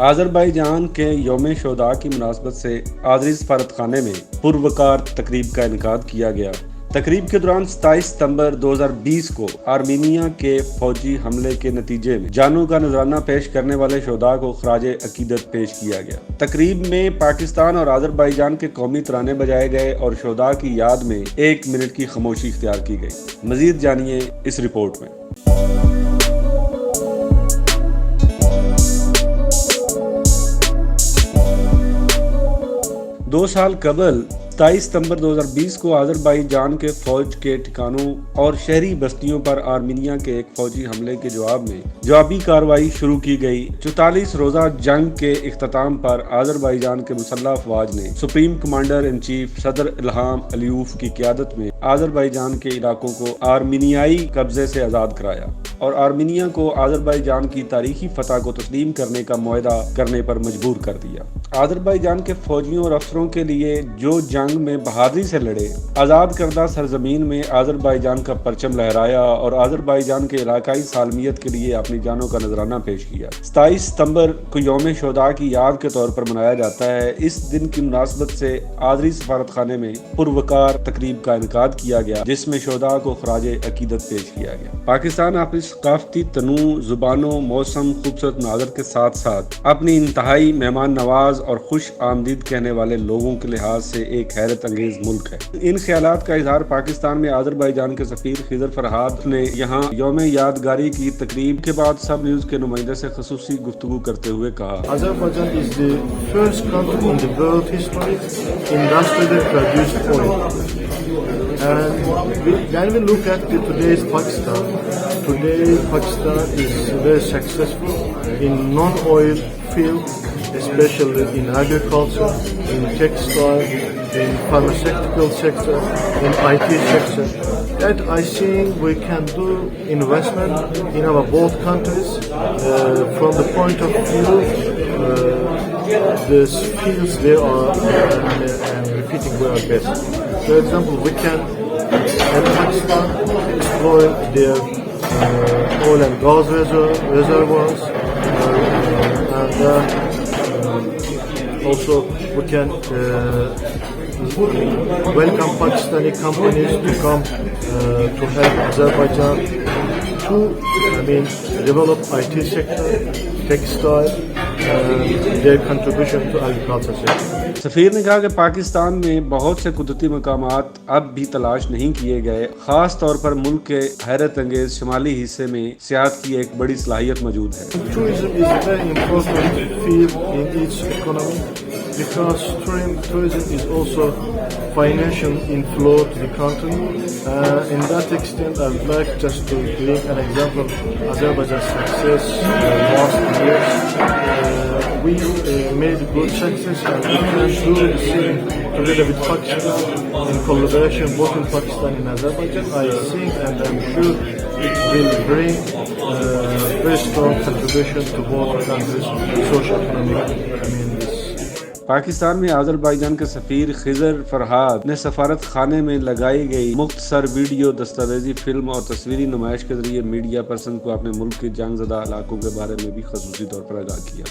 آذربائیجان کے یوم شہداء کی مناسبت سے آذری سفارت خانے میں پروقار تقریب کا انعقاد کیا گیا۔ تقریب کے دوران 27 ستمبر 2020 کو آرمینیا کے فوجی حملے کے نتیجے میں جانوں کا نذرانہ پیش کرنے والے شہداء کو خراج عقیدت پیش کیا گیا۔ تقریب میں پاکستان اور آذربائیجان کے قومی ترانے بجائے گئے اور شہداء کی یاد میں 1 منٹ کی خاموشی اختیار کی گئی۔ مزید جانیے اس رپورٹ میں۔ 2 سال قبل 27 ستمبر 2020 کو آذربائیجان کے فوج کے ٹھکانوں اور شہری بستیوں پر آرمینیا کے ایک فوجی حملے کے جواب میں جوابی کارروائی شروع کی گئی۔ 44 روزہ جنگ کے اختتام پر آذربائیجان کے مسلح افواج نے سپریم کمانڈر ان چیف صدر الہام علیوف کی قیادت میں آذربائیجان کے علاقوں کو آرمینیائی قبضے سے آزاد کرایا اور آرمینیا کو آذربائیجان کی تاریخی فتح کو تسلیم کرنے کا معاہدہ کرنے پر مجبور کر دیا۔ آذربائیجان کے فوجیوں اور افسروں کے لیے جو جنگ میں بہادری سے لڑے، آزاد کردہ سرزمین میں آذربائیجان کا پرچم لہرایا اور آذربائیجان کے علاقائی سالمیت کے لیے اپنی جانوں کا نذرانہ پیش کیا۔ 27 ستمبر کو یوم شہداء کی یاد کے طور پر منایا جاتا ہے۔ اس دن کی مناسبت سے آذری سفارت خانے میں پروقار تقریب کا انعقاد کیا گیا، جس میں شہداء کو خراج عقیدت پیش کیا گیا۔ پاکستان اپنی ثقافتی تنوع، زبانوں، موسم، خوبصورت مناظر کے ساتھ ساتھ اپنی انتہائی مہمان نواز اور خوش آمدید کہنے والے لوگوں کے لحاظ سے ایک حیرت انگیز ملک ہے۔ ان خیالات کا اظہار پاکستان میں آذربائیجان کے سفیر خضر فرحاد نے یہاں یوم یادگاری کی تقریب کے بعد سب نیوز کے نمائندے سے خصوصی گفتگو کرتے ہوئے کہا۔ Azerbaijan is the first country in the world history industrially produced oil. And when we look at today's Pakistan, today Pakistan is very successful in non-oil fields, especially in agriculture, in textile, in pharmaceutical sector, in IT sector. That I think we can do investment in our both countries from the point of view the fields they are and repeating we are best. For example, we can in Pakistan explore their oil and gas reservoirs and also we can welcome Pakistani companies to come to help Azerbaijan to develop IT sector, textile, their contribution to agriculture sector. سفیر نے کہا کہ پاکستان میں بہت سے قدرتی مقامات اب بھی تلاش نہیں کیے گئے، خاص طور پر ملک کے حیرت انگیز شمالی حصے میں سیاحت کی ایک بڑی صلاحیت موجود ہے۔ Tourism is a very important field in each economy because tourism is also financial inflow to the country. In that extent, I would like just to give an example of Azerbaijan's success last years. We made good success and we can do the same together with Pakistan in collaboration both in Pakistan and Azerbaijan. I think and I'm sure it will bring very strong contribution to both countries' socio-economic Pakistan میں آذربائیجان کے سفیر خضر فرحاد نے سفارت خانے میں لگائی گئی مختصر ویڈیو دستاویزی فلم اور تصویری نمائش کے ذریعے میڈیا پرسن کو اپنے ملک کے جنگ زدہ علاقوں کے بارے میں بھی خصوصی طور پر آگاہ کیا۔